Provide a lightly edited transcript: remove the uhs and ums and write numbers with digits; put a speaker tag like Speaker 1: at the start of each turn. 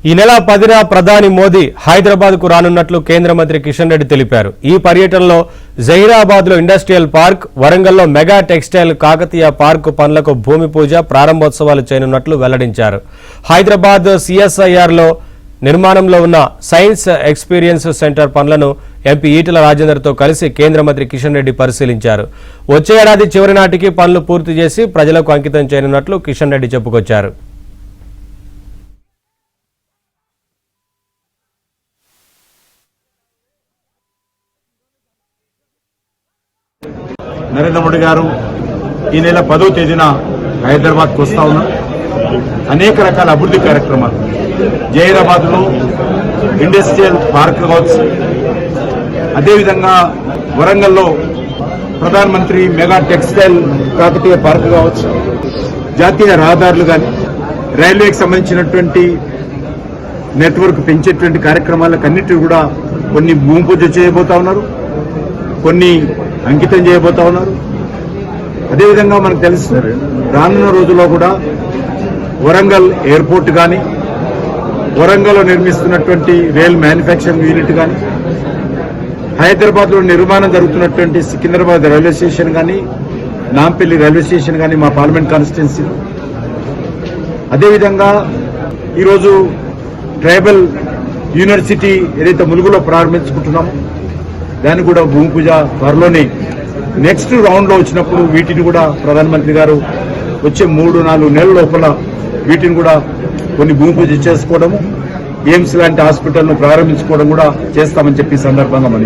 Speaker 1: ఈ నెల 10న ప్రధాని మోదీ హైదరాబాద్ కు రానున్నట్లు కేంద్ర మంత్రి కిషన్ రెడ్డి తెలిపారు. ఈ పర్యటనలో జహీరాబాద్ లో ఇండస్ట్రియల్ పార్క్, వరంగల్లో మెగా టెక్స్టైల్ కాకతీయ పార్క్ పనులకు భూమి పూజ, ప్రారంభోత్సవాలు చేయనున్నట్లు వెల్లడించారు. హైదరాబాద్ సిఎస్ఐఆర్ లో నిర్మాణంలో ఉన్న సైన్స్ ఎక్స్పీరియన్స్ సెంటర్ పనులను ఎంపీ ఈటెల రాజేందర్ తో కలిసి కేంద్ర మంత్రి కిషన్ రెడ్డి పరిశీలించారు. వచ్చే ఏడాది చివరి నాటికి పనులు పూర్తి చేసి ప్రజలకు అంకితం చేయనున్నట్లు కిషన్ రెడ్డి చెప్పుకొచ్చారు.
Speaker 2: నరేంద్ర మోడీ గారు ఈ నెల 10వ తేదీన హైదరాబాద్కు వస్తా ఉన్నారు. అనేక రకాల అభివృద్ధి కార్యక్రమాలు జహీరాబాద్ లో ఇండస్ట్రియల్ పార్క్ కావచ్చు, అదేవిధంగా వరంగల్లో ప్రధానమంత్రి మెగా టెక్స్టైల్ కాకతీయ పార్క్ కావచ్చు, జాతీయ రహదారులు కానీ రైల్వేకి సంబంధించినటువంటి నెట్వర్క్ పెంచేటువంటి కార్యక్రమాలకు అన్నిటి కూడా కొన్ని భూమి పూజ చేయబోతా ఉన్నారు, కొన్ని అంకితం చేయబోతా ఉన్నారు. అదేవిధంగా మనకు తెలుసు రానున్న రోజుల్లో కూడా వరంగల్ ఎయిర్పోర్ట్ కానీ, వరంగల్లో నిర్మిస్తున్నటువంటి రైల్ మ్యానుఫ్యాక్చరింగ్ యూనిట్ కానీ, హైదరాబాద్లో నిర్మాణం జరుగుతున్నటువంటి సికింద్రాబాద్ రైల్వే స్టేషన్ కానీ, నాంపల్లి రైల్వే స్టేషన్ కానీ మా పార్లమెంట్ కాన్స్టిట్యున్సీ, అదేవిధంగా ఈరోజు ట్రైబల్ యూనివర్సిటీ ఏదైతే ములుగులో ప్రారంభించుకుంటున్నామో దాన్ని కూడా భూమి పూజ త్వరలోనే నెక్స్ట్ రౌండ్ లో వచ్చినప్పుడు వీటిని కూడా ప్రధానమంత్రి గారు వచ్చే 3-4 నెలల లోపల వీటిని కూడా కొన్ని భూమి పూజ చేసుకోవడము, ఎయిమ్స్ లాంటి హాస్పిటల్ను ప్రారంభించుకోవడం కూడా చేస్తామని చెప్పి సందర్భంగా మనం